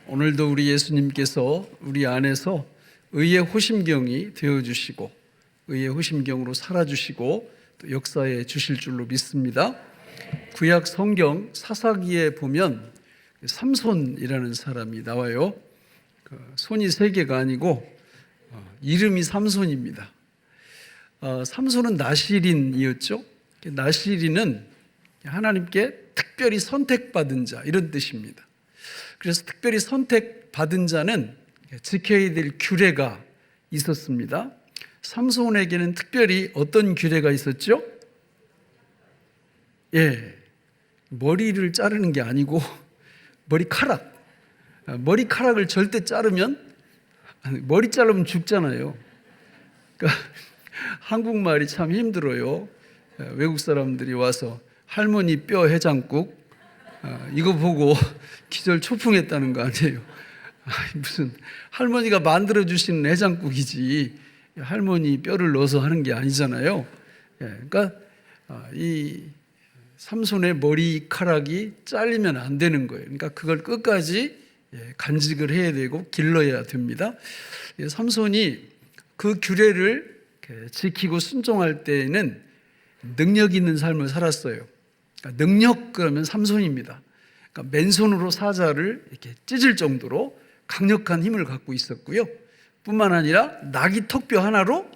오늘도 우리 예수님께서 우리 안에서 의의 호심경이 되어주시고 의의 호심경으로 살아주시고 또 역사해 주실 줄로 믿습니다. 구약 성경 사사기에 보면 삼손이라는 사람이 나와요. 손이 세 개가 아니고 이름이 삼손입니다. 삼손은 나실인이었죠. 나실인은 하나님께 특별히 선택받은 자 이런 뜻입니다. 그래서 특별히 선택받은 자는 지켜야 될 규례가 있었습니다. 삼손에게는 특별히 어떤 규례가 있었죠? 머리를 자르는 게 아니고 머리카락을 절대 자르면 머리 자르면 죽잖아요. 그러니까 한국말이 참 힘들어요. 외국 사람들이 와서 할머니 뼈 해장국 이거 보고 기절 초풍했다는 거 아니에요. 무슨 할머니가 만들어 주시는 해장국이지 할머니 뼈를 넣어서 하는 게 아니잖아요. 그러니까 이 삼손의 머리카락이 잘리면 안 되는 거예요. 그러니까 그걸 끝까지 간직을 해야 되고 길러야 됩니다. 삼손이 그 규례를 지키고 순종할 때에는 능력 있는 삶을 살았어요. 그러니까 능력 그러면 삼손입니다. 그러니까 맨손으로 사자를 이렇게 찢을 정도로 강력한 힘을 갖고 있었고요. 뿐만 아니라 나귀 턱뼈 하나로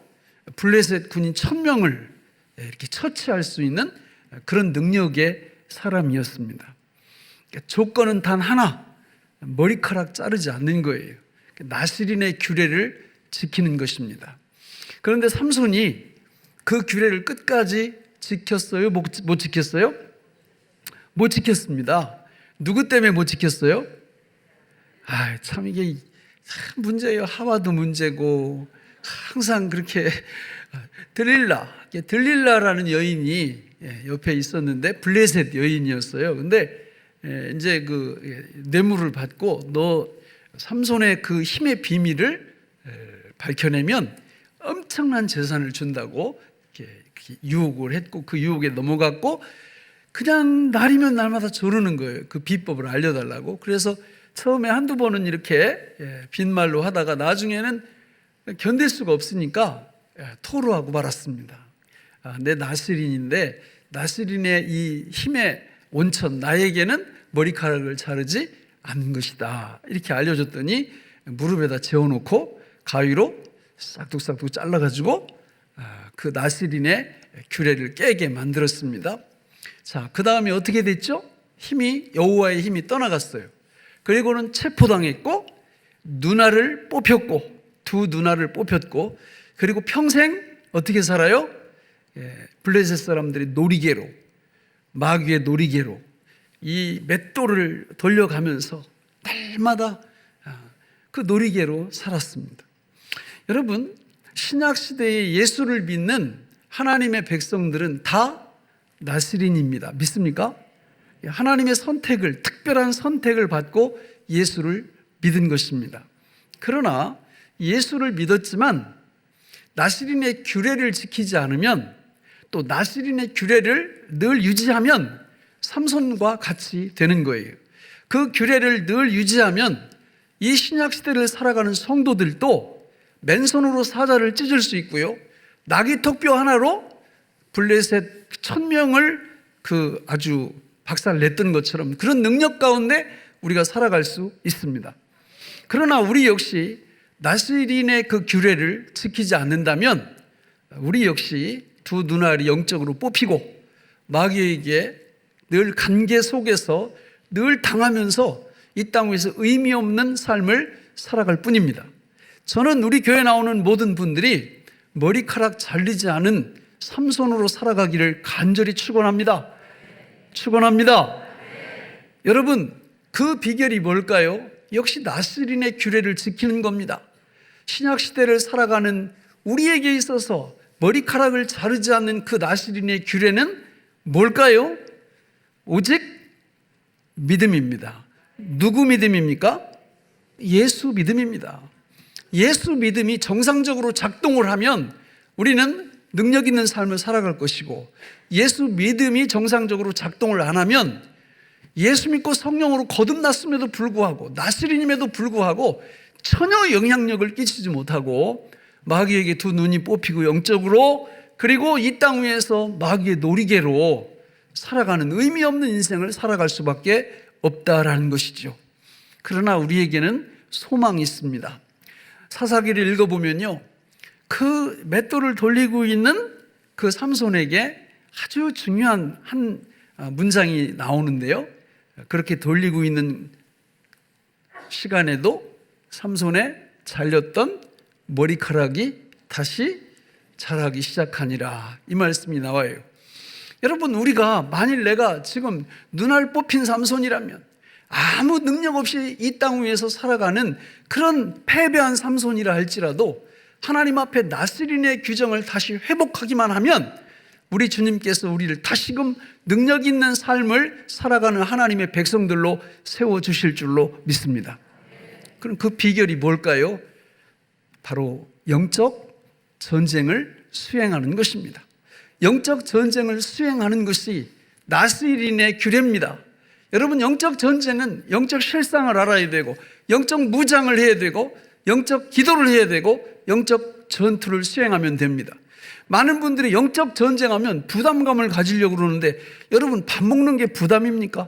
블레셋 군인 1000명을 이렇게 처치할 수 있는 그런 능력의 사람이었습니다. 그러니까 조건은 단 하나, 머리카락 자르지 않는 거예요. 나실인의 규례를 지키는 것입니다. 그런데 삼손이 그 규례를 끝까지 지켰어요? 못 지켰어요? 못 지켰습니다. 누구 때문에 못 지켰어요? 참 이게 문제예요. 하와도 문제고 항상 그렇게 들릴라라는 여인이 옆에 있었는데 블레셋 여인이었어요. 근데 이제 그 뇌물을 받고 너 삼손의 그 힘의 비밀을 밝혀내면 엄청난 재산을 준다고 이렇게 유혹을 했고 그 유혹에 넘어갔고 그냥 날이면 날마다 조르는 거예요. 그 비법을 알려달라고. 그래서 처음에 한두 번은 이렇게 빈말로 하다가 나중에는 견딜 수가 없으니까 토로하고 말았습니다. 내 나실인인데 나실인의 이 힘의 온천 나에게는 머리카락을 자르지 않는 것이다. 이렇게 알려줬더니 무릎에다 재워놓고 가위로 싹둑싹둑 잘라가지고 그 나실인의 규례를 깨게 만들었습니다. 자, 그 다음에 어떻게 됐죠? 여호와의 힘이 떠나갔어요. 그리고는 체포당했고 누나를 뽑혔고 두 누나를 뽑혔고 그리고 평생 어떻게 살아요? 블레셋 사람들이 놀이개로 마귀의 놀이개로 이 맷돌을 돌려가면서 날마다 그 놀이개로 살았습니다. 여러분, 신약시대의 예수를 믿는 하나님의 백성들은 다 나실인입니다. 믿습니까? 하나님의 선택을, 특별한 선택을 받고 예수를 믿은 것입니다. 그러나 예수를 믿었지만 나실인의 규례를 지키지 않으면 또 나실인의 규례를 늘 유지하면 삼손과 같이 되는 거예요. 그 규례를 늘 유지하면 이 신약시대를 살아가는 성도들도 맨손으로 사자를 찢을 수 있고요. 나귀 턱뼈 하나로 블레셋 1000명을 아주 박살냈던 것처럼 그런 능력 가운데 우리가 살아갈 수 있습니다. 그러나 우리 역시 나실인의 그 규례를 지키지 않는다면 우리 역시 두 눈알이 영적으로 뽑히고 마귀에게 늘 관계 속에서 늘 당하면서 이 땅 위에서 의미 없는 삶을 살아갈 뿐입니다. 저는 우리 교회에 나오는 모든 분들이 머리카락 잘리지 않은 삼손으로 살아가기를 간절히 축원합니다. 여러분, 그 비결이 뭘까요? 역시 나실인의 규례를 지키는 겁니다. 신약시대를 살아가는 우리에게 있어서 머리카락을 자르지 않는 그 나실인의 규례는 뭘까요? 오직 믿음입니다. 누구 믿음입니까? 예수 믿음입니다. 예수 믿음이 정상적으로 작동을 하면 우리는 능력 있는 삶을 살아갈 것이고 예수 믿음이 정상적으로 작동을 안 하면 예수 믿고 성령으로 거듭났음에도 불구하고 나스리님에도 불구하고 전혀 영향력을 끼치지 못하고 마귀에게 두 눈이 뽑히고 영적으로, 그리고 이 땅 위에서 마귀의 놀이개로 살아가는 의미 없는 인생을 살아갈 수밖에 없다라는 것이죠. 그러나 우리에게는 소망이 있습니다. 사사기를 읽어보면요, 그 맷돌을 돌리고 있는 그 삼손에게 아주 중요한 한 문장이 나오는데요, 그렇게 돌리고 있는 시간에도 삼손의 잘렸던 머리카락이 다시 자라기 시작하니라, 이 말씀이 나와요. 여러분, 우리가 만일 내가 지금 눈알 뽑힌 삼손이라면, 아무 능력 없이 이 땅 위에서 살아가는 그런 패배한 삼손이라 할지라도 하나님 앞에 나스린의 규정을 다시 회복하기만 하면 우리 주님께서 우리를 다시금 능력 있는 삶을 살아가는 하나님의 백성들로 세워주실 줄로 믿습니다. 그럼 그 비결이 뭘까요? 바로 영적 전쟁을 수행하는 것입니다. 영적 전쟁을 수행하는 것이 나스린의 규례입니다. 여러분, 영적 전쟁은 영적 실상을 알아야 되고, 영적 무장을 해야 되고, 영적 기도를 해야 되고, 영적 전투를 수행하면 됩니다. 많은 분들이 영적 전쟁하면 부담감을 가지려고 그러는데, 여러분, 밥 먹는 게 부담입니까?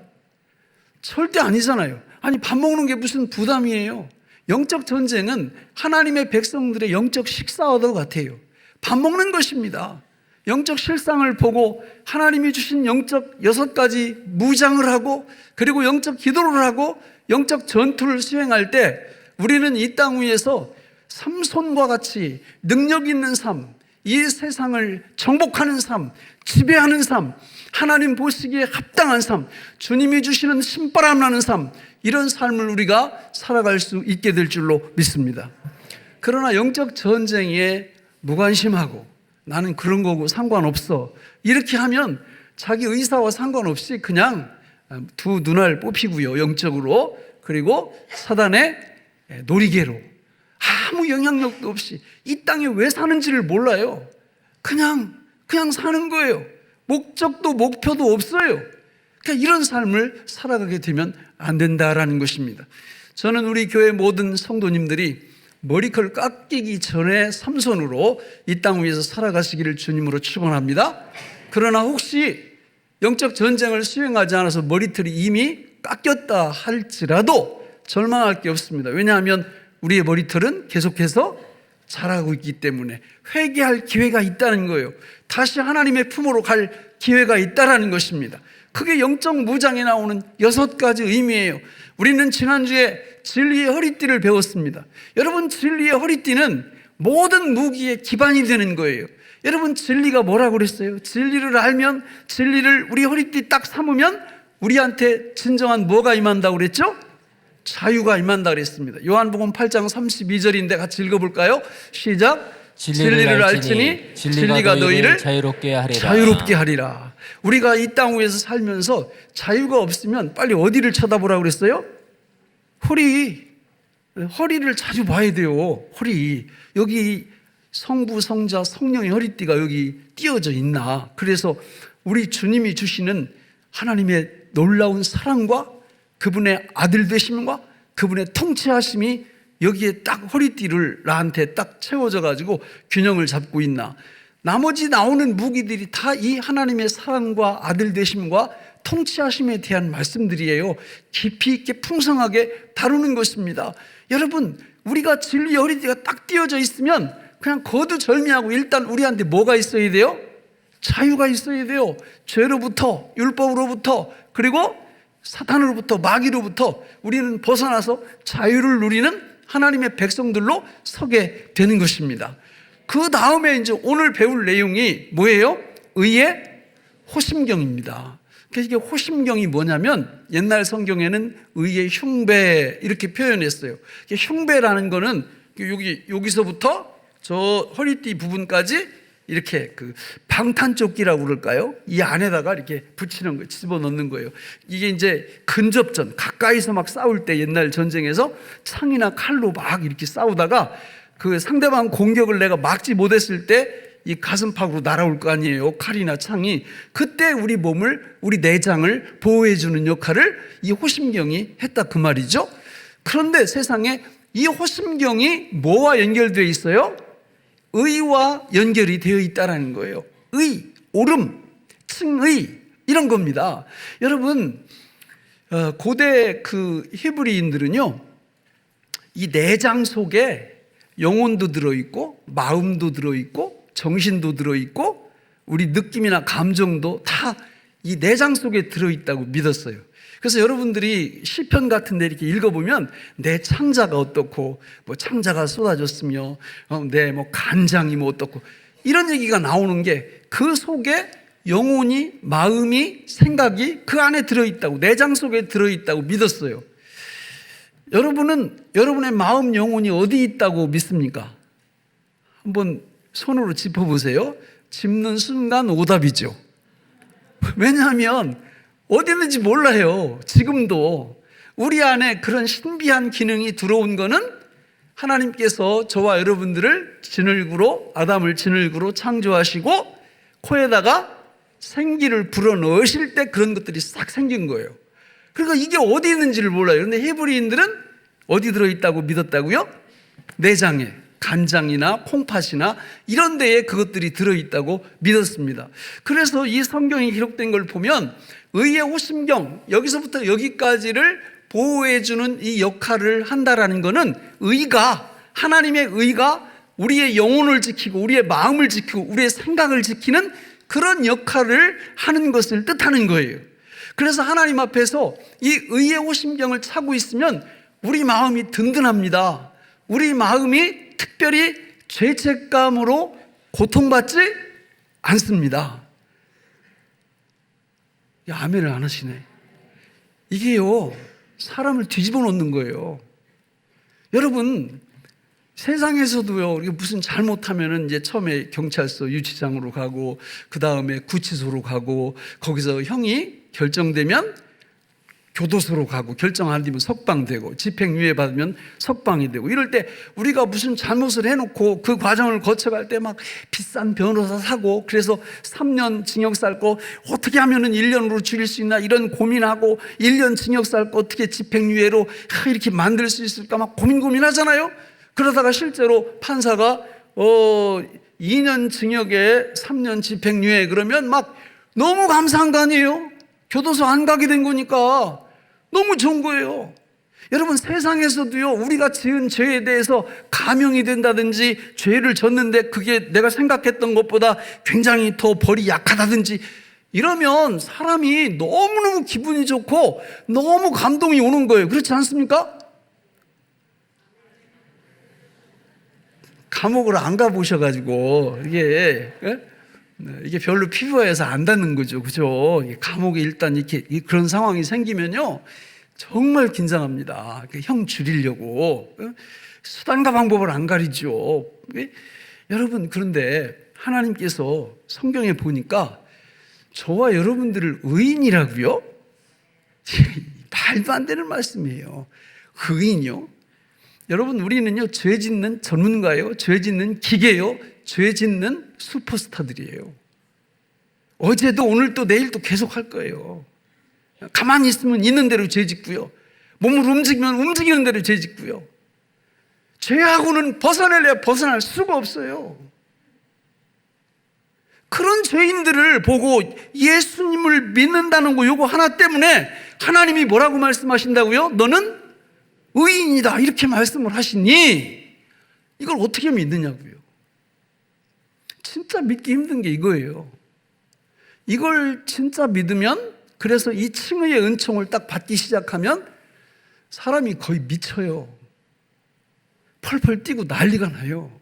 절대 아니잖아요. 아니, 밥 먹는 게 무슨 부담이에요? 영적 전쟁은 하나님의 백성들의 영적 식사와도 같아요. 밥 먹는 것입니다. 영적 실상을 보고 하나님이 주신 영적 6가지 무장을 하고, 그리고 영적 기도를 하고 영적 전투를 수행할 때 우리는 이 땅 위에서 삼손과 같이 능력 있는 삶, 이 세상을 정복하는 삶, 지배하는 삶, 하나님 보시기에 합당한 삶, 주님이 주시는 신바람 나는 삶, 이런 삶을 우리가 살아갈 수 있게 될 줄로 믿습니다. 그러나 영적 전쟁에 무관심하고 나는 그런 거고 상관없어, 이렇게 하면 자기 의사와 상관없이 그냥 두 눈알 뽑히고요, 영적으로, 그리고 사단의 놀이개로 아무 영향력도 없이 이 땅에 왜 사는지를 몰라요. 그냥 사는 거예요. 목적도 목표도 없어요. 그러니까 이런 삶을 살아가게 되면 안 된다라는 것입니다. 저는 우리 교회 모든 성도님들이 머리컬 깎이기 전에 삼손으로 이 땅 위에서 살아가시기를 주님으로 축원합니다. 그러나 혹시 영적 전쟁을 수행하지 않아서 머리털이 이미 깎였다 할지라도 절망할 게 없습니다. 왜냐하면 우리의 머리털은 계속해서 자라고 있기 때문에 회개할 기회가 있다는 거예요. 다시 하나님의 품으로 갈 기회가 있다는 것입니다. 그게 영적 무장에 나오는 6가지 의미예요. 우리는 지난주에 진리의 허리띠를 배웠습니다. 여러분, 진리의 허리띠는 모든 무기의 기반이 되는 거예요. 여러분, 진리가 뭐라고 그랬어요? 진리를 알면, 진리를 우리 허리띠 딱 삼으면 우리한테 진정한 뭐가 임한다고 그랬죠? 자유가 임한다고 그랬습니다. 요한복음 8장 32절인데 같이 읽어볼까요? 시작. 진리를 알지니 진리가 너희를 자유롭게 하리라. 우리가 이 땅 위에서 살면서 자유가 없으면 빨리 어디를 쳐다보라고 그랬어요? 허리를 자주 봐야 돼요. 허리. 여기 성부, 성자, 성령의 허리띠가 여기 띄어져 있나. 그래서 우리 주님이 주시는 하나님의 놀라운 사랑과 그분의 아들 되심과 그분의 통치하심이 여기에 딱 허리띠를 나한테 딱 채워져 가지고 균형을 잡고 있나. 나머지 나오는 무기들이 다 이 하나님의 사랑과 아들 되심과 통치하심에 대한 말씀들이에요. 깊이 있게 풍성하게 다루는 것입니다. 여러분, 우리가 진리의 허리띠가 딱 띄어져 있으면 그냥 거두절미하고 일단 우리한테 뭐가 있어야 돼요? 자유가 있어야 돼요. 죄로부터, 율법으로부터, 그리고 사탄으로부터, 마귀로부터 우리는 벗어나서 자유를 누리는 하나님의 백성들로 서게 되는 것입니다. 그 다음에 이제 오늘 배울 내용이 뭐예요? 의의 호심경입니다. 그래서 이게 호심경이 뭐냐면 옛날 성경에는 의의 흉배 이렇게 표현했어요. 흉배라는 거는 여기서부터 저 허리띠 부분까지 이렇게 그 방탄조끼라고 그럴까요? 이 안에다가 이렇게 붙이는 거, 집어넣는 거예요. 이게 이제 근접전, 가까이서 막 싸울 때 옛날 전쟁에서 창이나 칼로 막 이렇게 싸우다가 그 상대방 공격을 내가 막지 못했을 때 이 가슴팍으로 날아올 거 아니에요. 칼이나 창이. 그때 우리 몸을, 우리 내장을 보호해주는 역할을 이 호심경이 했다 그 말이죠. 그런데 세상에 이 호심경이 뭐와 연결되어 있어요? 의와 연결이 되어 있다는 거예요. 의, 오름, 칭의 이런 겁니다. 여러분, 고대 그 히브리인들은요, 이 내장 속에 영혼도 들어있고 마음도 들어있고 정신도 들어있고 우리 느낌이나 감정도 다 이 내장 속에 들어있다고 믿었어요. 그래서 여러분들이 시편 같은 데 이렇게 읽어보면 내 창자가 어떻고 뭐 창자가 쏟아졌으며 내 뭐 간장이 뭐 어떻고 이런 얘기가 나오는 게 그 속에 영혼이, 마음이, 생각이 그 안에 들어있다고, 내장 속에 들어있다고 믿었어요. 여러분은 여러분의 마음, 영혼이 어디 있다고 믿습니까? 한번 손으로 짚어보세요. 짚는 순간 오답이죠. 왜냐하면 어디 있는지 몰라요. 지금도 우리 안에 그런 신비한 기능이 들어온 거는 하나님께서 저와 여러분들을 진흙으로, 아담을 진흙으로 창조하시고 코에다가 생기를 불어넣으실 때 그런 것들이 싹 생긴 거예요. 그러니까 이게 어디 있는지를 몰라요. 그런데 히브리인들은 어디 들어있다고 믿었다고요? 내장에, 간장이나 콩팥이나 이런 데에 그것들이 들어있다고 믿었습니다. 그래서 이 성경에 기록된 걸 보면 의의 호심경, 여기서부터 여기까지를 보호해주는 이 역할을 한다라는 것은 의가, 하나님의 의가 우리의 영혼을 지키고 우리의 마음을 지키고 우리의 생각을 지키는 그런 역할을 하는 것을 뜻하는 거예요. 그래서 하나님 앞에서 이 의의 호심경을 차고 있으면 우리 마음이 든든합니다. 우리 마음이 특별히 죄책감으로 고통받지 않습니다. 아멘을 안 하시네. 이게요, 사람을 뒤집어 놓는 거예요. 여러분, 세상에서도요, 우리가 무슨 잘못하면은 이제 처음에 경찰서 유치장으로 가고, 그 다음에 구치소로 가고, 거기서 형이 결정되면 교도소로 가고, 결정 안 되면 석방되고, 집행유예 받으면 석방이 되고, 이럴 때 우리가 무슨 잘못을 해놓고 그 과정을 거쳐갈 때 막 비싼 변호사 사고, 그래서 3년 징역 살 거 어떻게 하면은 1년으로 줄일 수 있나 이런 고민하고, 1년 징역 살 거 어떻게 집행유예로 이렇게 만들 수 있을까 막 고민하잖아요. 그러다가 실제로 판사가 2년 징역에 3년 집행유예 그러면 막 너무 감사한 거 아니에요? 교도소 안 가게 된 거니까 너무 좋은 거예요. 여러분, 세상에서도요, 우리가 지은 죄에 대해서 감형이 된다든지 죄를 졌는데 그게 내가 생각했던 것보다 굉장히 더 벌이 약하다든지 이러면 사람이 너무너무 기분이 좋고 너무 감동이 오는 거예요. 그렇지 않습니까? 감옥을 안 가보셔가지고 이게 별로 피부에서 안 닿는 거죠. 그죠? 감옥에 일단 이렇게 그런 상황이 생기면요, 정말 긴장합니다. 형 줄이려고. 수단과 방법을 안 가리죠. 여러분, 그런데 하나님께서 성경에 보니까 저와 여러분들을 의인이라고요? 말도 안 되는 말씀이에요. 의인이요? 여러분, 우리는요, 죄 짓는 전문가예요. 죄 짓는 기계요. 죄 짓는 슈퍼스타들이에요. 어제도 오늘도 내일도 계속 할 거예요. 가만히 있으면 있는 대로 죄 짓고요. 몸을 움직이면 움직이는 대로 죄 짓고요. 죄하고는 벗어날 수가 없어요. 그런 죄인들을 보고 예수님을 믿는다는 거 요거 하나 때문에 하나님이 뭐라고 말씀하신다고요? 너는 의인이다 이렇게 말씀을 하시니 이걸 어떻게 믿느냐고요. 진짜 믿기 힘든 게 이거예요. 이걸 진짜 믿으면, 그래서 이 칭의의 은총을 딱 받기 시작하면 사람이 거의 미쳐요. 펄펄 뛰고 난리가 나요.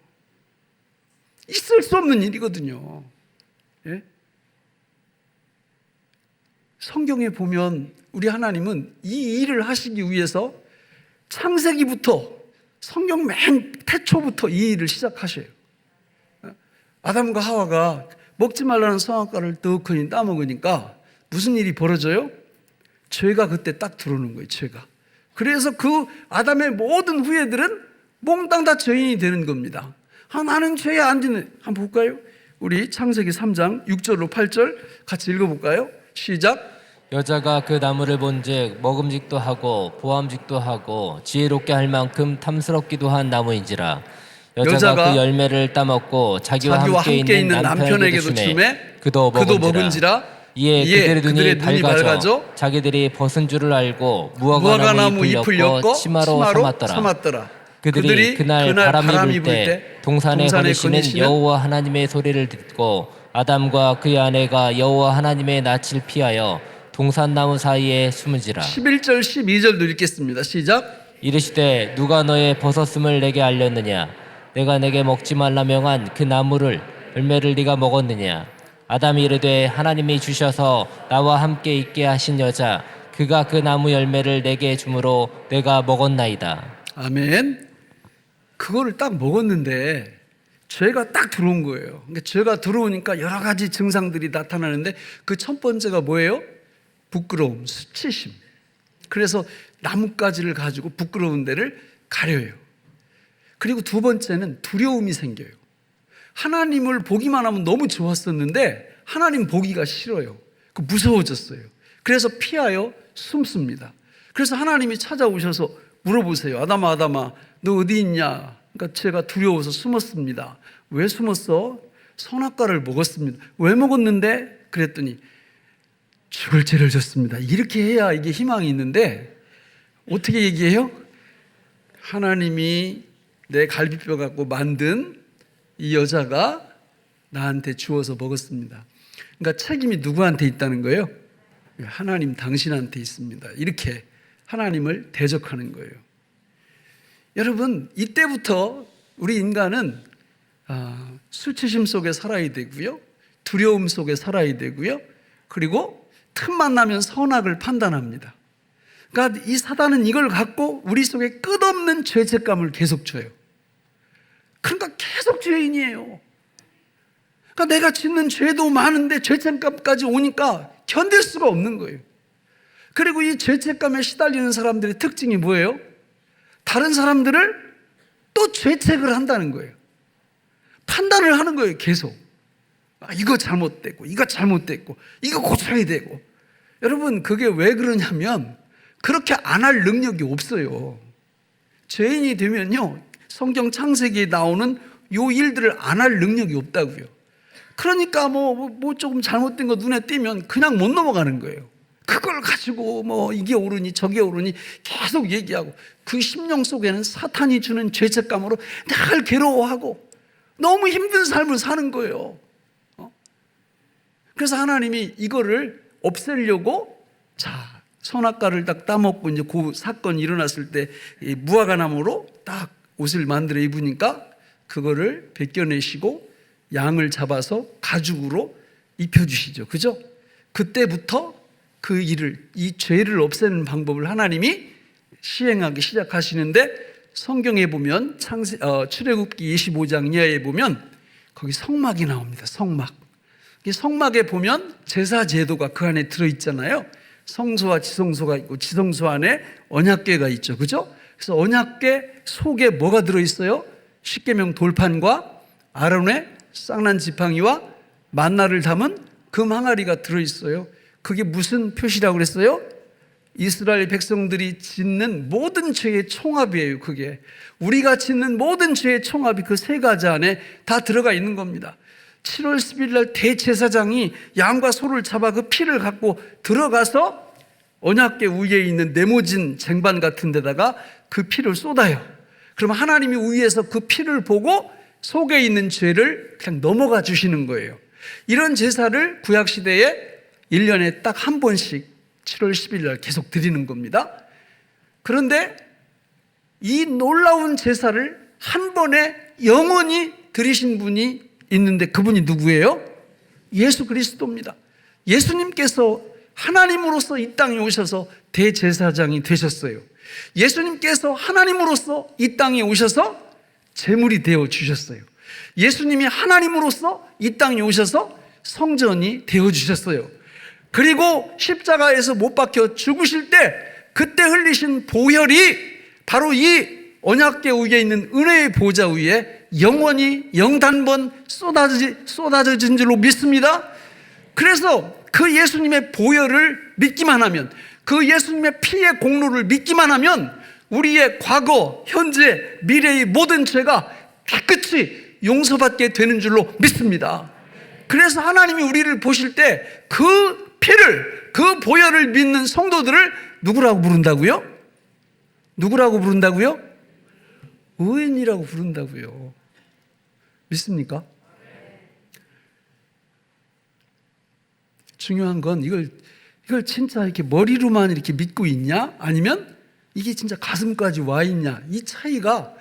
있을 수 없는 일이거든요. 예? 성경에 보면 우리 하나님은 이 일을 하시기 위해서 창세기부터, 성경 맨 태초부터 이 일을 시작하셔요. 아담과 하와가 먹지 말라는 선악과를 떡하니 따먹으니까 무슨 일이 벌어져요? 죄가 그때 딱 들어오는 거예요. 죄가. 그래서 그 아담의 모든 후예들은 몽땅 다 죄인이 되는 겁니다. 나는 죄에 안 짓는, 한번 볼까요? 우리 창세기 3장 6절로 8절 같이 읽어볼까요? 시작. 여자가 그 나무를 본즉 먹음직도 하고 보암직도 하고 지혜롭게 할 만큼 탐스럽기도 한 나무인지라. 여자가 그 열매를 따먹고 자기와 함께 있는 남편에게도 주매 그도 먹은지라. 이에 그들의 눈이 밝아져 자기들이 벗은 줄을 알고 무화과나무 잎을 엮어 치마로 삼았더라. 그들이 그날 바람이 불 때 동산에 거니시는 여호와 하나님의 소리를 듣고 아담과 그의 아내가 여호와 하나님의 낯을 피하여 동산나무 사이에 숨은지라. 11절 12절도 읽겠습니다. 시작. 이르시되 누가 너의 벗었음을 내게 알렸느냐? 내가 내게 먹지 말라 명한 그 나무를 열매를 네가 먹었느냐? 아담이 이르되 하나님이 주셔서 나와 함께 있게 하신 여자 그가 그 나무 열매를 내게 주므로 내가 먹었나이다. 아멘. 그거를 딱 먹었는데 죄가 딱 들어온 거예요. 그러니까 죄가 들어오니까 여러 가지 증상들이 나타나는데 그 첫 번째가 뭐예요? 부끄러움, 수치심. 그래서 나뭇가지를 가지고 부끄러운 데를 가려요. 그리고 두 번째는 두려움이 생겨요. 하나님을 보기만 하면 너무 좋았었는데 하나님 보기가 싫어요. 무서워졌어요. 그래서 피하여 숨습니다. 그래서 하나님이 찾아오셔서 물어보세요. 아담아, 아담아, 너 어디 있냐? 그러니까 제가 두려워서 숨었습니다. 왜 숨었어? 선악과를 먹었습니다. 왜 먹었는데? 그랬더니 죽을 죄를 졌습니다. 이렇게 해야 이게 희망이 있는데 어떻게 얘기해요? 하나님이 내 갈비뼈 갖고 만든 이 여자가 나한테 주어서 먹었습니다. 그러니까 책임이 누구한테 있다는 거예요? 하나님 당신한테 있습니다. 이렇게 하나님을 대적하는 거예요. 여러분, 이때부터 우리 인간은 수치심 속에 살아야 되고요, 두려움 속에 살아야 되고요, 그리고 틈만 나면 선악을 판단합니다. 그러니까 이 사단은 이걸 갖고 우리 속에 끝없는 죄책감을 계속 줘요. 그러니까 계속 죄인이에요. 그러니까 내가 짓는 죄도 많은데 죄책감까지 오니까 견딜 수가 없는 거예요. 그리고 이 죄책감에 시달리는 사람들의 특징이 뭐예요? 다른 사람들을 또 죄책을 한다는 거예요. 판단을 하는 거예요, 계속. 이거 잘못됐고, 이거 잘못됐고, 이거 고쳐야 되고. 여러분, 그게 왜 그러냐면 그렇게 안 할 능력이 없어요. 죄인이 되면요, 성경 창세기에 나오는 요 일들을 안 할 능력이 없다고요. 그러니까 뭐 조금 잘못된 거 눈에 띄면 그냥 못 넘어가는 거예요. 그걸 가지고 이게 옳으니 저게 옳으니 계속 얘기하고, 그 심령 속에는 사탄이 주는 죄책감으로 늘 괴로워하고 너무 힘든 삶을 사는 거예요. 그래서 하나님이 이거를 없애려고, 자, 선악과를 딱 따먹고 이제 그 사건이 일어났을 때 이 무화과 나무로 딱 옷을 만들어 입으니까 그거를 벗겨내시고 양을 잡아서 가죽으로 입혀주시죠. 그죠? 그때부터 그 일을, 이 죄를 없애는 방법을 하나님이 시행하기 시작하시는데, 성경에 보면 출애굽기 25장 이하에 보면 거기 성막이 나옵니다. 성막. 이 성막에 보면 제사 제도가 그 안에 들어있잖아요. 성소와 지성소가 있고 지성소 안에 언약궤가 있죠. 그죠? 그래서 언약궤 속에 뭐가 들어있어요? 십계명 돌판과 아론의 쌍난 지팡이와 만나를 담은 금 항아리가 들어있어요. 그게 무슨 표시라고 그랬어요? 이스라엘 백성들이 짓는 모든 죄의 총합이에요. 그게 우리가 짓는 모든 죄의 총합이 그 세 가지 안에 다 들어가 있는 겁니다. 7월 10일 날 대제사장이 양과 소를 잡아 그 피를 갖고 들어가서 언약궤 위에 있는 네모진 쟁반 같은 데다가 그 피를 쏟아요. 그럼 하나님이 위에서 그 피를 보고 속에 있는 죄를 그냥 넘어가 주시는 거예요. 이런 제사를 구약시대에 1년에 딱 한 번씩 7월 10일 날 계속 드리는 겁니다. 그런데 이 놀라운 제사를 한 번에 영원히 드리신 분이 있는데 그분이 누구예요? 예수 그리스도입니다. 예수님께서 하나님으로서 이 땅에 오셔서 대제사장이 되셨어요. 예수님께서 하나님으로서 이 땅에 오셔서 제물이 되어 주셨어요. 예수님이 하나님으로서 이 땅에 오셔서 성전이 되어 주셨어요. 그리고 십자가에서 못 박혀 죽으실 때 그때 흘리신 보혈이 바로 이 언약궤 위에 있는 은혜의 보좌 위에 영원히 영단번 쏟아져진 줄로 믿습니다. 그래서 그 예수님의 보혈을 믿기만 하면, 그 예수님의 피의 공로를 믿기만 하면 우리의 과거, 현재, 미래의 모든 죄가 깨끗이 용서받게 되는 줄로 믿습니다. 그래서 하나님이 우리를 보실 때 그 피를, 그 보혈을 믿는 성도들을 누구라고 부른다고요? 누구라고 부른다고요? 의인이라고 부른다고요. 믿습니까? 중요한 건 이걸 진짜 이렇게 머리로만 이렇게 믿고 있냐? 아니면 이게 진짜 가슴까지 와 있냐? 이 차이가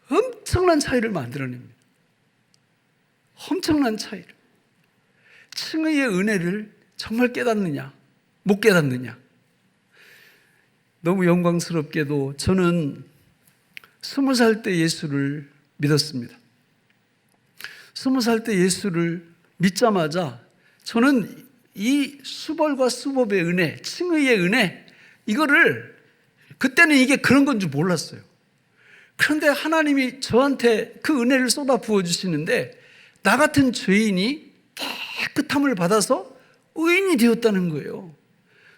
엄청난 차이를 만들어냅니다. 엄청난 차이를. 칭의의 은혜를 정말 깨닫느냐? 못 깨닫느냐? 너무 영광스럽게도 저는 20살 때 예수를 믿었습니다. 20살 때 예수를 믿자마자 저는 이 수벌과 수법의 은혜, 칭의의 은혜, 이거를 그때는 이게 그런 건 줄 몰랐어요. 그런데 하나님이 저한테 그 은혜를 쏟아 부어주시는데 나 같은 죄인이 깨끗함을 받아서 의인이 되었다는 거예요.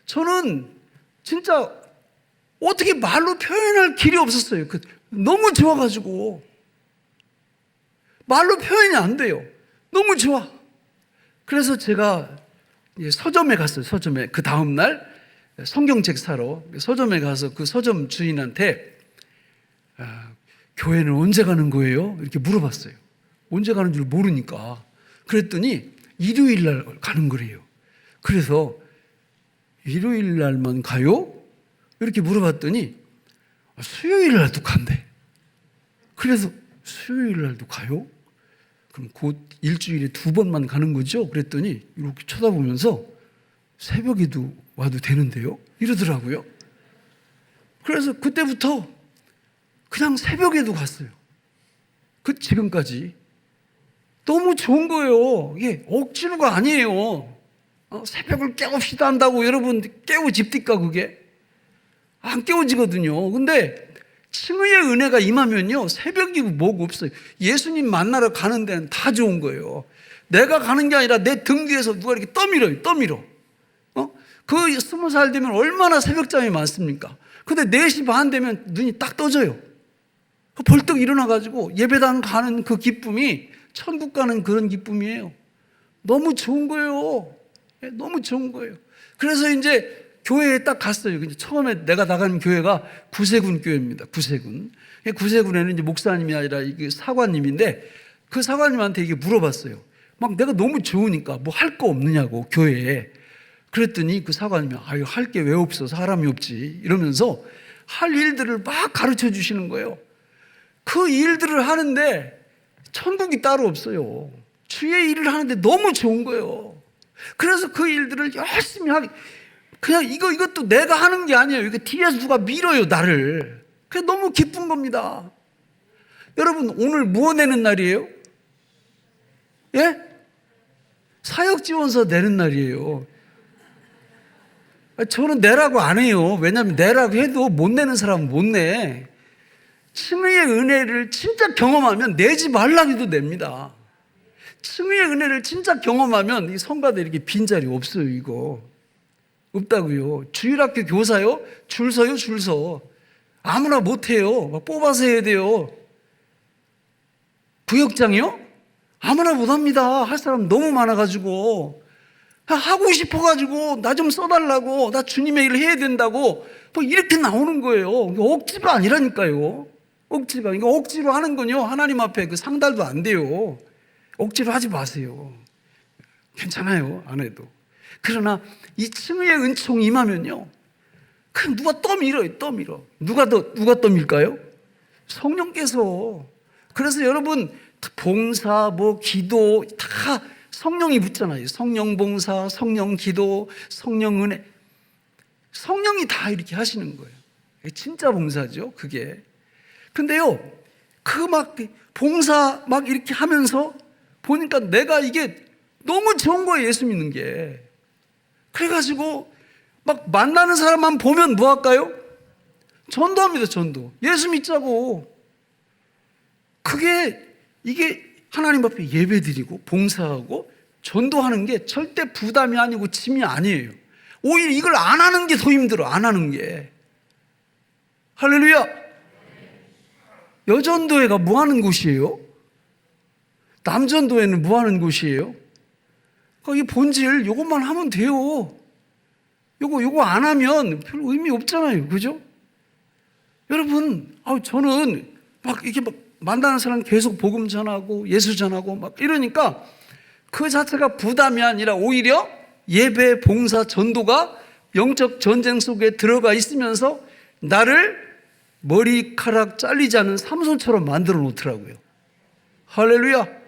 저는 진짜 어떻게 말로 표현할 길이 없었어요. 너무 좋아가지고 말로 표현이 안 돼요. 너무 좋아. 그래서 제가 서점에 갔어요. 서점에. 그 다음날 성경책 사러 서점에 가서 그 서점 주인한테 교회는 언제 가는 거예요? 이렇게 물어봤어요. 언제 가는 줄 모르니까. 그랬더니 일요일 날 가는 거래요. 그래서 일요일 날만 가요? 이렇게 물어봤더니 수요일 날도 간대. 그래서 수요일 날도 가요? 그럼 곧 일주일에 2번만 가는 거죠? 그랬더니 이렇게 쳐다보면서 새벽에도 와도 되는데요? 이러더라고요. 그래서 그때부터 그냥 새벽에도 갔어요. 지금까지. 너무 좋은 거예요. 이게 억지로가 아니에요. 새벽을 깨웁시다 한다고 여러분 깨워집니까 그게? 안 깨워지거든요. 근데 칭의의 은혜가 임하면요 새벽이고 뭐고 없어요. 예수님 만나러 가는 데는 다 좋은 거예요. 내가 가는 게 아니라 내 등 뒤에서 누가 이렇게 떠밀어. 그 20살 되면 얼마나 새벽잠이 많습니까? 근데 4시 반 되면 눈이 딱 떠져요. 벌떡 일어나가지고 예배당 가는 그 기쁨이 천국 가는 그런 기쁨이에요. 너무 좋은 거예요. 너무 좋은 거예요. 그래서 이제 교회에 딱 갔어요. 처음에 내가 나가는 교회가 구세군 교회입니다. 구세군. 구세군에는 이제 목사님이 아니라 이게 사관님인데 그 사관님한테 이게 물어봤어요. 막 내가 너무 좋으니까 뭐 할 거 없느냐고 교회에. 그랬더니 그 사관님이 할 게 왜 없어? 사람이 없지. 이러면서 할 일들을 막 가르쳐 주시는 거예요. 그 일들을 하는데 천국이 따로 없어요. 주의 일을 하는데 너무 좋은 거예요. 그래서 그 일들을 열심히 그냥 이것도 내가 하는 게 아니에요. 이거 뒤에서 누가 밀어요, 나를. 그게 너무 기쁜 겁니다. 여러분, 오늘 무엇 내는 날이에요? 예? 사역지원서 내는 날이에요. 저는 내라고 안 해요. 왜냐하면 내라고 해도 못 내는 사람은 못 내. 칭의의 은혜를 진짜 경험하면 내지 말라고 해도 냅니다. 칭의의 은혜를 진짜 경험하면 이 성가대 이렇게 빈자리 없어요. 이거 없다고요. 주일학교 교사요? 줄 서요? 줄 서. 아무나 못해요. 막 뽑아서 해야 돼요. 부역장이요? 아무나 못합니다. 할 사람 너무 많아가지고 하고 싶어가지고 나 좀 써달라고, 나 주님의 일을 해야 된다고 뭐 이렇게 나오는 거예요. 억지가 아니라니까요. 억지가. 이거 억지로 하는 건요 하나님 앞에 그 상달도 안 돼요. 억지로 하지 마세요. 괜찮아요. 안 해도. 그러나 이 칭의의 은총이 임하면요 그냥 누가 떠밀어요. 떠밀어. 누가 떠밀까요? 성령께서. 그래서 여러분 봉사, 기도 다 성령이 붙잖아요. 성령 봉사, 성령 기도, 성령 은혜. 성령이 다 이렇게 하시는 거예요. 진짜 봉사죠, 그게. 근데요, 봉사 이렇게 하면서 보니까 내가 이게 너무 좋은 거예요, 예수 믿는 게. 그래가지고 만나는 사람만 보면 뭐 할까요? 전도합니다, 전도. 예수 믿자고. 그게 이게 하나님 앞에 예배드리고 봉사하고 전도하는 게 절대 부담이 아니고 짐이 아니에요. 오히려 이걸 안 하는 게 더 힘들어. 안 하는 게. 할렐루야. 여전도회가 뭐 하는 곳이에요? 남전도회는 뭐 하는 곳이에요? 이 본질 요것만 하면 돼요. 요거 안 하면 별 의미 없잖아요. 그죠? 여러분, 저는 막 이렇게 막 만나는 사람 계속 복음 전하고 예수 전하고 막 이러니까 그 자체가 부담이 아니라 오히려 예배, 봉사, 전도가 영적 전쟁 속에 들어가 있으면서 나를 머리카락 잘리지 않은 삼손처럼 만들어 놓더라고요. 할렐루야.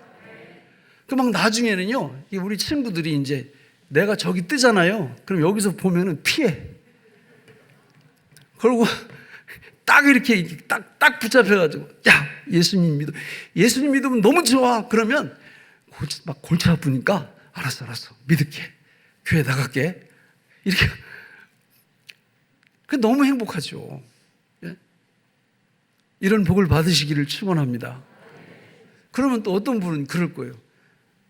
막 나중에는요, 우리 친구들이 이제 내가 저기 뜨잖아요. 그럼 여기서 보면은 피해. 그리고 딱 이렇게 딱 붙잡혀가지고, 야, 예수님 믿어. 예수님 믿으면 너무 좋아. 그러면 막 골치 아프니까 알았어. 믿을게. 교회 나갈게. 이렇게. 그 너무 행복하죠. 예? 이런 복을 받으시기를 축원합니다. 그러면 또 어떤 분은 그럴 거예요.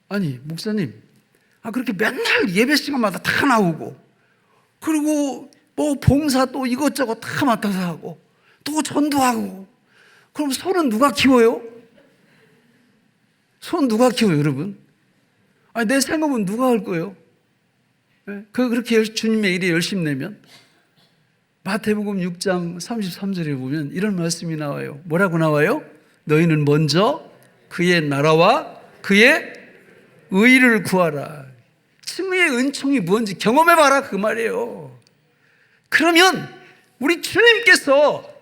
아니, 목사님, 그렇게 맨날 예배 시간마다 다 나오고, 그리고 뭐 봉사 또 이것저것 다 맡아서 하고, 또 전도하고, 그럼 손은 누가 키워요? 손 누가 키워요, 여러분? 내 생업은 누가 할 거예요? 그렇게 주님의 일에 열심히 내면? 마태복음 6장 33절에 보면 이런 말씀이 나와요. 뭐라고 나와요? 너희는 먼저 그의 나라와 그의 의를 구하라. 칭의의 은총이 뭔지 경험해봐라, 그 말이에요. 그러면 우리 주님께서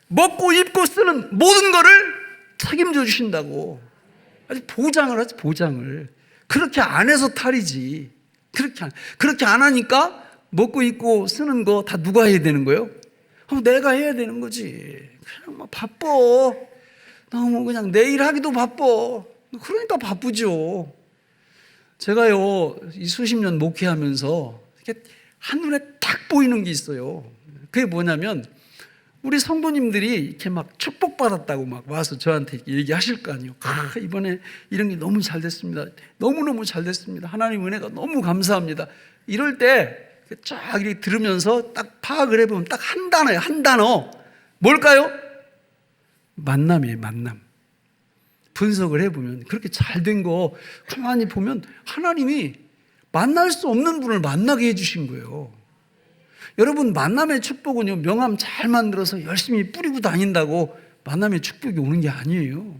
먹고 입고 쓰는 모든 거를 책임져 주신다고. 아주 보장을 하지, 보장을. 그렇게 안 해서 탈이지. 그렇게 안 하니까 먹고 입고 쓰는 거 다 누가 해야 되는 거예요? 내가 해야 되는 거지. 그냥 막 바빠. 너무 그냥 내일 하기도 바빠. 그러니까 바쁘죠. 제가요, 이 수십 년 목회하면서 이렇게 한눈에 딱 보이는 게 있어요. 그게 뭐냐면, 우리 성도님들이 이렇게 막 축복받았다고 막 와서 저한테 얘기하실 거 아니에요. 이번에 이런 게 너무 잘 됐습니다. 너무너무 잘 됐습니다. 하나님 은혜가 너무 감사합니다. 이럴 때 쫙 이렇게 들으면서 딱 파악을 해보면 딱 한 단어예요. 한 단어. 뭘까요? 만남이에요, 만남. 분석을 해보면 그렇게 잘 된 거 가만히 보면 하나님이 만날 수 없는 분을 만나게 해주신 거예요. 여러분, 만남의 축복은요, 명함 잘 만들어서 열심히 뿌리고 다닌다고 만남의 축복이 오는 게 아니에요.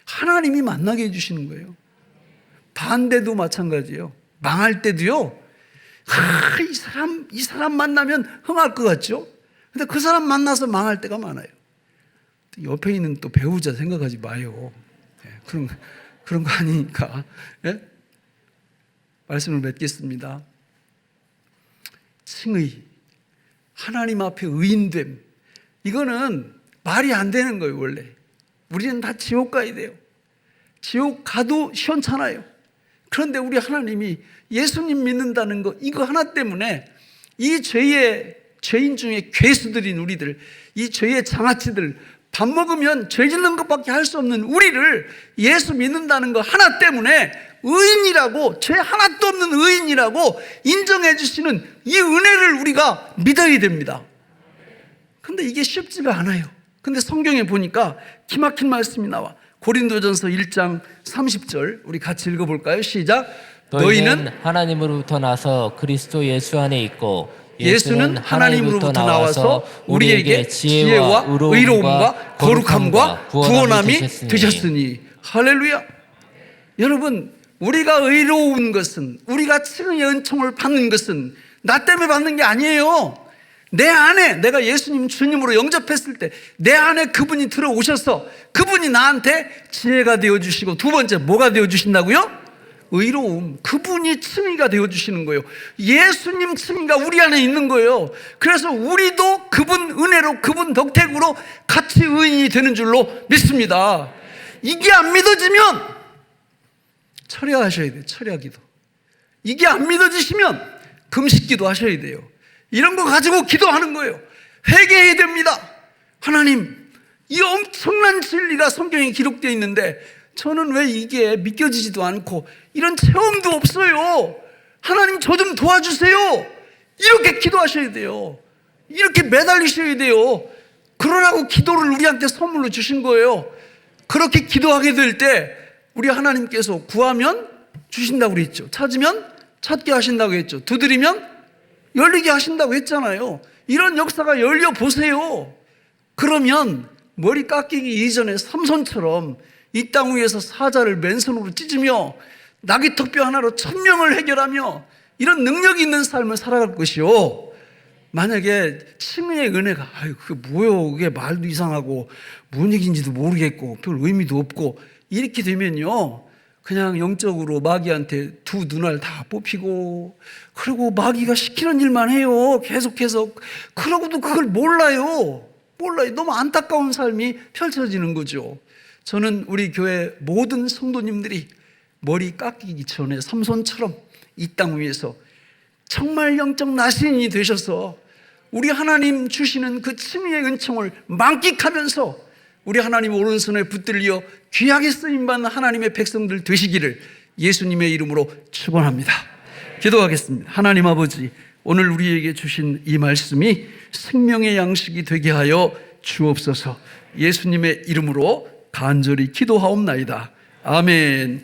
하나님이 만나게 해주시는 거예요. 반대도 마찬가지예요. 망할 때도요, 이 사람 만나면 흥할 것 같죠? 근데 그 사람 만나서 망할 때가 많아요. 옆에 있는 또 배우자 생각하지 마요. 그런 거 아니니까. 예? 말씀을 맺겠습니다. 칭의, 하나님 앞에 의인됨, 이거는 말이 안 되는 거예요. 원래 우리는 다 지옥 가야 돼요. 지옥 가도 시원찮아요. 그런데 우리 하나님이 예수님 믿는다는 거, 이거 하나 때문에 이 죄인 중에 괴수들인 우리들, 이 죄의 장아찌들, 밥 먹으면 죄 짓는 것밖에 할 수 없는 우리를 예수 믿는다는 거 하나 때문에 의인이라고, 죄 하나도 없는 의인이라고 인정해 주시는 이 은혜를 우리가 믿어야 됩니다. 근데 이게 쉽지가 않아요. 근데 성경에 보니까 기막힌 말씀이 나와. 고린도전서 1장 30절 우리 같이 읽어볼까요? 시작. 너희는 하나님으로부터 나서 그리스도 예수 안에 있고 예수는 하나님으로부터 나와서 우리에게 지혜와 의로움과 거룩함과 구원함이 되셨으니. 할렐루야. 여러분, 우리가 의로운 것은, 우리가 칭의의 은총을 받는 것은 나 때문에 받는 게 아니에요. 내 안에, 내가 예수님 주님으로 영접했을 때 내 안에 그분이 들어오셔서 그분이 나한테 지혜가 되어주시고, 두 번째 뭐가 되어주신다고요? 의로움. 그분이 칭의가 되어주시는 거예요. 예수님 칭의가 우리 안에 있는 거예요. 그래서 우리도 그분 은혜로, 그분 덕택으로 같이 의인이 되는 줄로 믿습니다. 이게 안 믿어지면 철야하셔야 돼요. 철야기도. 이게 안 믿어지시면 금식기도 하셔야 돼요. 이런 거 가지고 기도하는 거예요. 회개해야 됩니다. 하나님, 이 엄청난 진리가 성경에 기록되어 있는데 저는 왜 이게 믿겨지지도 않고 이런 체험도 없어요. 하나님 저 좀 도와주세요. 이렇게 기도하셔야 돼요. 이렇게 매달리셔야 돼요. 그러라고 기도를 우리한테 선물로 주신 거예요. 그렇게 기도하게 될 때 우리 하나님께서 구하면 주신다고 그랬죠. 찾으면 찾게 하신다고 했죠. 두드리면 열리게 하신다고 했잖아요. 이런 역사가 열려 보세요. 그러면 머리 깎이기 이전에 삼손처럼 이 땅 위에서 사자를 맨손으로 찢으며 나귀턱뼈 하나로 1000명을 해결하며 이런 능력이 있는 삶을 살아갈 것이요. 만약에 칭의의 은혜가 그게 뭐요? 그게 말도 이상하고 뭔 얘기인지도 모르겠고 별 의미도 없고 이렇게 되면요, 그냥 영적으로 마귀한테 두 눈알 다 뽑히고, 그리고 마귀가 시키는 일만 해요. 계속해서. 그러고도 그걸 몰라요. 너무 안타까운 삶이 펼쳐지는 거죠. 저는 우리 교회 모든 성도님들이 머리 깎이기 전에 삼손처럼 이 땅 위에서 정말 영적 나신이 되셔서 우리 하나님 주시는 그 칭의의 은총을 만끽하면서 우리 하나님 오른손에 붙들려 귀하게 쓰임받는 하나님의 백성들 되시기를 예수님의 이름으로 축원합니다. 기도하겠습니다. 하나님 아버지, 오늘 우리에게 주신 이 말씀이 생명의 양식이 되게 하여 주옵소서. 예수님의 이름으로 간절히 기도하옵나이다. 아멘.